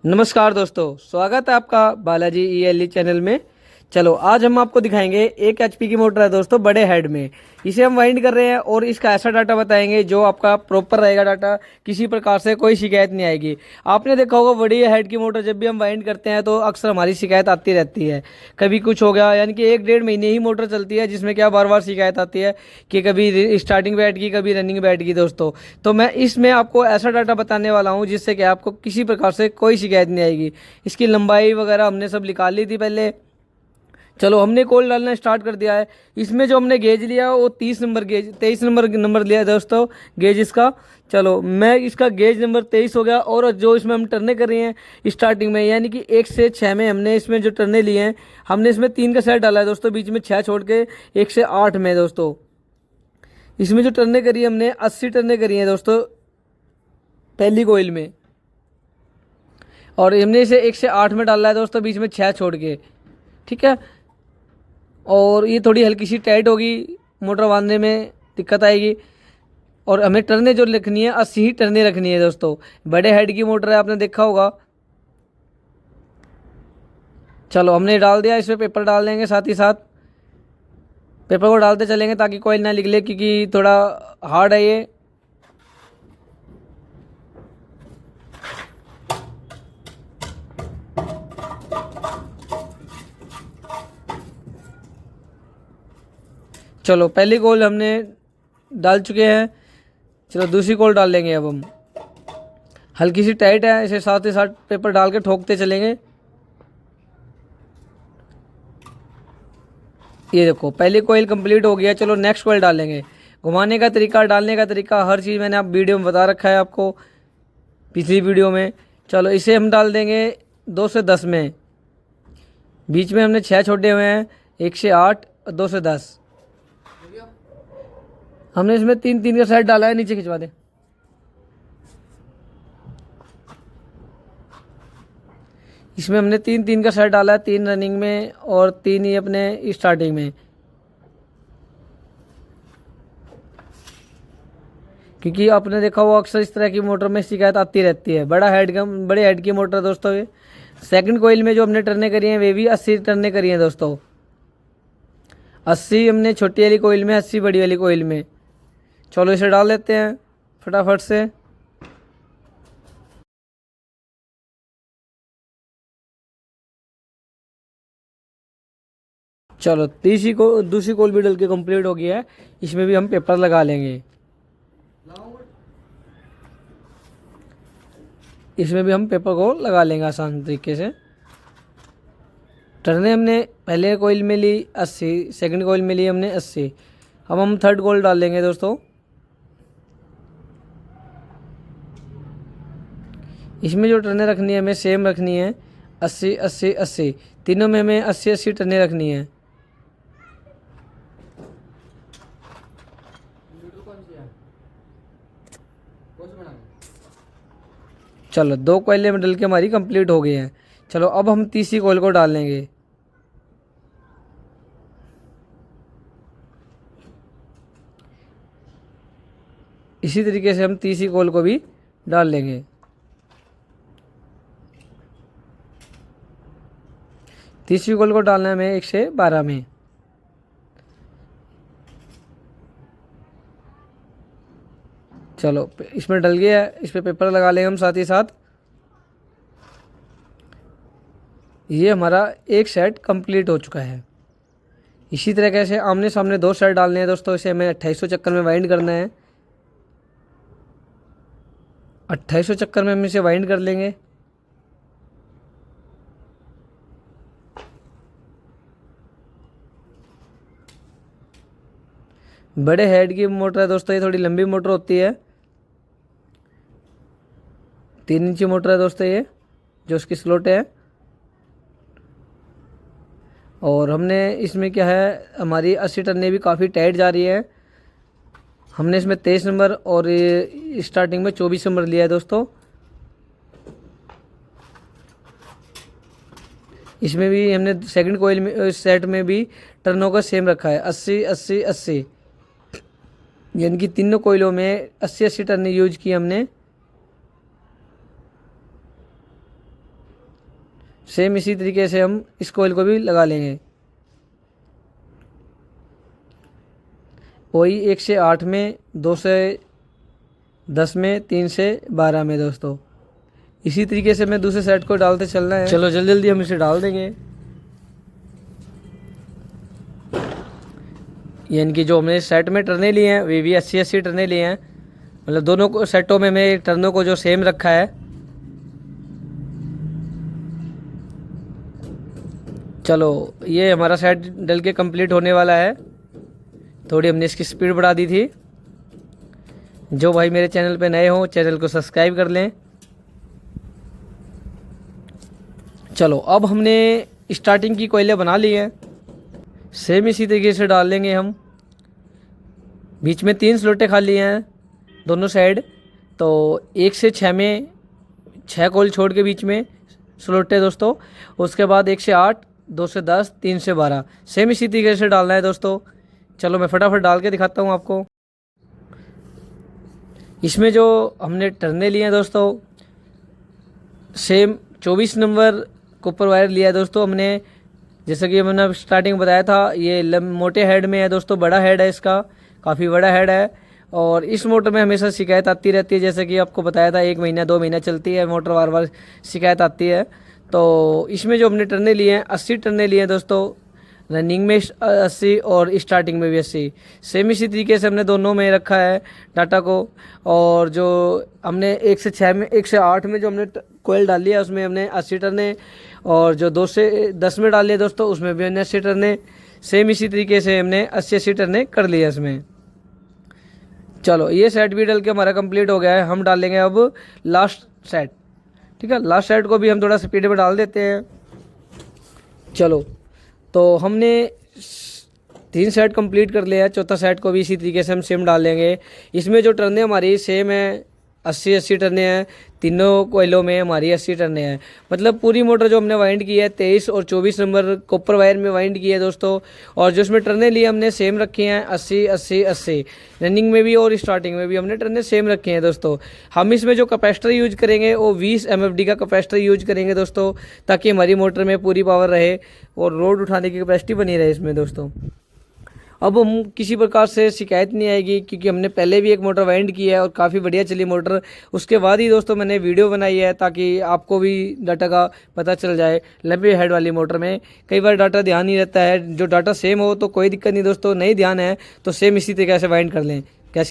नमस्कार दोस्तों, स्वागत है आपका बालाजी ईएलई चैनल में। चलो आज हम आपको दिखाएंगे 1 एचपी की मोटर है दोस्तों, बड़े हेड में। इसे हम वाइंड कर रहे हैं और इसका ऐसा डाटा बताएंगे जो आपका प्रॉपर रहेगा डाटा, किसी प्रकार से कोई शिकायत नहीं आएगी। आपने देखा होगा बड़ी हेड की मोटर जब भी हम वाइंड करते हैं तो अक्सर हमारी शिकायत आती रहती है। कभी कुछ हो गया, यानी कि 1 डेढ़ महीने ही मोटर चलती है जिसमें क्या बार बार शिकायत आती है कि कभी स्टार्टिंग बैठ गई, कभी रनिंग बैठ गई दोस्तों। तो मैं इसमें आपको ऐसा डाटा बताने वाला हूँ जिससे कि आपको किसी प्रकार से कोई शिकायत नहीं आएगी। इसकी लंबाई वगैरह हमने सब निकाल ली थी पहले। चलो हमने कोल डालना स्टार्ट कर दिया है। इसमें जो हमने गेज लिया वो 30 नंबर गेज, 23 नंबर लिया है दोस्तों गेज इसका। चलो मैं इसका गेज नंबर 23 हो गया। और जो इसमें हम टर्ने कर रहे हैं स्टार्टिंग में, यानी कि 1 से 6 में हमने इसमें जो टर्ने लिए हैं, हमने इसमें 3 का सेट डाला है दोस्तों, बीच में 6 छोड़ के 1 से 8 में दोस्तों। इसमें जो टर्ने करी हमने 80 टर्ने करी हैं दोस्तों पहली कोयल में। और हमने इसे 1 से 8 में डाला है दोस्तों, बीच में 6 छोड़ के। ठीक है। और ये थोड़ी हल्की सी टाइट होगी, मोटर बांधने में दिक्कत आएगी। और हमें टर्ने जो रखनी है 80 ही टर्ने रखनी है दोस्तों। बड़े हेड की मोटर है, आपने देखा होगा। चलो हमने डाल दिया, इसमें पेपर डाल देंगे साथ ही साथ। पेपर को डालते चलेंगे ताकि कोयल ना निकले, क्योंकि थोड़ा हार्ड है ये। चलो पहली कोल हमने डाल चुके हैं। चलो दूसरी कोल डाल लेंगे अब हम। हल्की सी टाइट है, इसे साथ ही साथ पेपर डाल के ठोकते चलेंगे। ये देखो पहली कोयल कंप्लीट हो गया। चलो नेक्स्ट कोयल डालेंगे। घुमाने का तरीका, डालने का तरीका, हर चीज़ मैंने आप वीडियो में बता रखा है आपको, पिछली वीडियो में। चलो इसे हम डाल देंगे 2 से 10 में। बीच में हमने 6 छोड़े हुए हैं, 1 से 8 और 2 से 10। हमने इसमें 3 3 का सेट डाला है, नीचे खिंचवा दे। इसमें हमने 3 3 का सेट डाला है, 3 रनिंग में और 3 ही अपने स्टार्टिंग में। क्योंकि आपने देखा वो अक्सर इस तरह की मोटर में शिकायत आती रहती है। बड़े हेड की मोटर दोस्तों ये। सेकंड कोयल में जो हमने टर्ने करी हैं वे भी 80 टर्ने करी हैं दोस्तों। 80 हमने छोटी वाली कोयल में, 80 बड़ी वाली कोयल में। चलो इसे डाल देते हैं फटाफट से। चलो दूसरी कोल भी डल के कंप्लीट हो गया है। इसमें भी हम पेपर लगा लेंगे। इसमें भी हम पेपर को लगा लेंगे आसान तरीके से। टर्ने हमने पहले कोयल में ली 80, सेकंड कोयल में ली हमने 80। अब हम थर्ड कोयल डाल लेंगे दोस्तों। इसमें जो टर्ने रखनी है हमें सेम रखनी है, 80 80 80। तीनों में हमें 80 80 टर्ने रखनी है। चलो 2 कोयले में डल के हमारी कंप्लीट हो गई हैं। चलो अब हम तीसरी कोयल को डाल लेंगे। इसी तरीके से हम तीसरी कोयल को भी डाल लेंगे। तीसरी कोयल को डालना है हमें 1 से 12 में। चलो इसमें डल गया है, इस पर पेपर लगा लेंगे हम साथ ही साथ। ये हमारा एक सेट कंप्लीट हो चुका है। इसी तरीके से आमने सामने 2 सेट डालने हैं दोस्तों। इसे हमें 2800 चक्कर में वाइंड करना है। 2800 चक्कर में हम इसे वाइंड कर लेंगे। बड़े हेड की मोटर है दोस्तों, ये थोड़ी लंबी मोटर होती है। 3 इंची मोटर है दोस्तों ये, जो उसकी स्लोट है। और हमने इसमें क्या है, हमारी 80 टर्नें भी काफ़ी टाइट जा रही है। हमने इसमें 23 नंबर और स्टार्टिंग में 24 नंबर लिया है दोस्तों। इसमें भी हमने सेकंड कोयल में सेट में भी टर्नों का सेम रखा है, 80 80 80। यानी कि तीनों कोयलों में 80 80 टर्नें यूज की हमने। सेम इसी तरीके से हम इस कोयल को भी लगा लेंगे। वही 1 से 8 में, 2 से 10 में, 3 से 12 में दोस्तों। इसी तरीके से मैं दूसरे सेट को डालते चलना है। चलो जल्दी जल्दी हम इसे डाल देंगे। यानी कि जो हमने सेट में टर्ने लिए हैं वे भी 80-80 टर्ने लिए हैं, मतलब दोनों को सेटों में मैं टर्नों को जो सेम रखा है। चलो ये हमारा सेट डल के कंप्लीट होने वाला है। थोड़ी हमने इसकी स्पीड बढ़ा दी थी। जो भाई मेरे चैनल पे नए हो चैनल को सब्सक्राइब कर लें। चलो अब हमने स्टार्टिंग की कोयले बना ली हैं, सेम इसी तरीके से डाल लेंगे हम। बीच में 3 स्लोटे खाली हैं दोनों साइड, तो 1 से 6 में 6 कोयल छोड़ के बीच में स्लोटे दोस्तों। उसके बाद 1 से 8, 2 से 10, 3 से 12 सेम इसी तरीके से डालना है दोस्तों। चलो मैं फटाफट डाल के दिखाता हूँ आपको। इसमें जो हमने टर्ने लिए हैं दोस्तों, सेम 24 नंबर कॉपर वायर लिया है दोस्तों हमने। जैसा कि मैंने स्टार्टिंग में बताया था, ये मोटे हेड में है दोस्तों, बड़ा हेड है इसका, काफ़ी बड़ा हेड है। और इस मोटर में हमेशा शिकायत आती रहती है, जैसे कि आपको बताया था 1 महीना 2 महीना चलती है मोटर, बार बार शिकायत आती है। तो इसमें जो हमने टर्ने लिए हैं 80 टर्ने लिए हैं दोस्तों, रनिंग में 80 और स्टार्टिंग में भी 80। सेम इसी तरीके से हमने दोनों में रखा है डाटा को। और जो हमने 1 से 6 में 1 से 8 में जो हमने कोयल डाली है उसमें हमने 80 टर्ने, और जो 2 से 10 में डाली है दोस्तों उसमें भी हमने 80 टर्ने। सेम इसी तरीके से हमने 80-80 टर्ने कर लिए इसमें। चलो ये सेट भी डल के हमारा कंप्लीट हो गया है। हम डालेंगे अब लास्ट सेट। ठीक है, लास्ट सेट को भी हम थोड़ा स्पीड में डाल देते हैं। चलो तो हमने 3 सेट कंप्लीट कर लिया है, चौथा सेट को भी इसी तरीके से हम सेम डाल लेंगे। इसमें जो टर्ने हमारी सेम है 80-80 टर्ने हैं, तीनों कोयलों में हमारी 80 टर्ने हैं। मतलब पूरी मोटर जो हमने वाइंड की है 23 और 24 नंबर कॉपर वायर में वाइंड की है दोस्तों। और जो इसमें टर्ने लिए हमने सेम रखी हैं 80-80-80, रनिंग में भी और स्टार्टिंग में भी हमने टर्ने सेम रखे हैं दोस्तों। हम इसमें जो कैपेसिटर यूज करेंगे वो 20 MFD का कैपेसिटर यूज करेंगे दोस्तों, ताकि हमारी मोटर में पूरी पावर रहे और लोड उठाने की कैपेसिटी बनी रहे इसमें दोस्तों। अब हम किसी प्रकार से शिकायत नहीं आएगी, क्योंकि हमने पहले भी एक मोटर वाइंड की है और काफ़ी बढ़िया चली मोटर। उसके बाद ही दोस्तों मैंने वीडियो बनाई है, ताकि आपको भी डाटा का पता चल जाए। लंबे हेड वाली मोटर में कई बार डाटा ध्यान नहीं रहता है, जो डाटा सेम हो तो कोई दिक्कत नहीं दोस्तों, नहीं ध्यान है तो सेम इसी तरीके से वाइंड कर लें।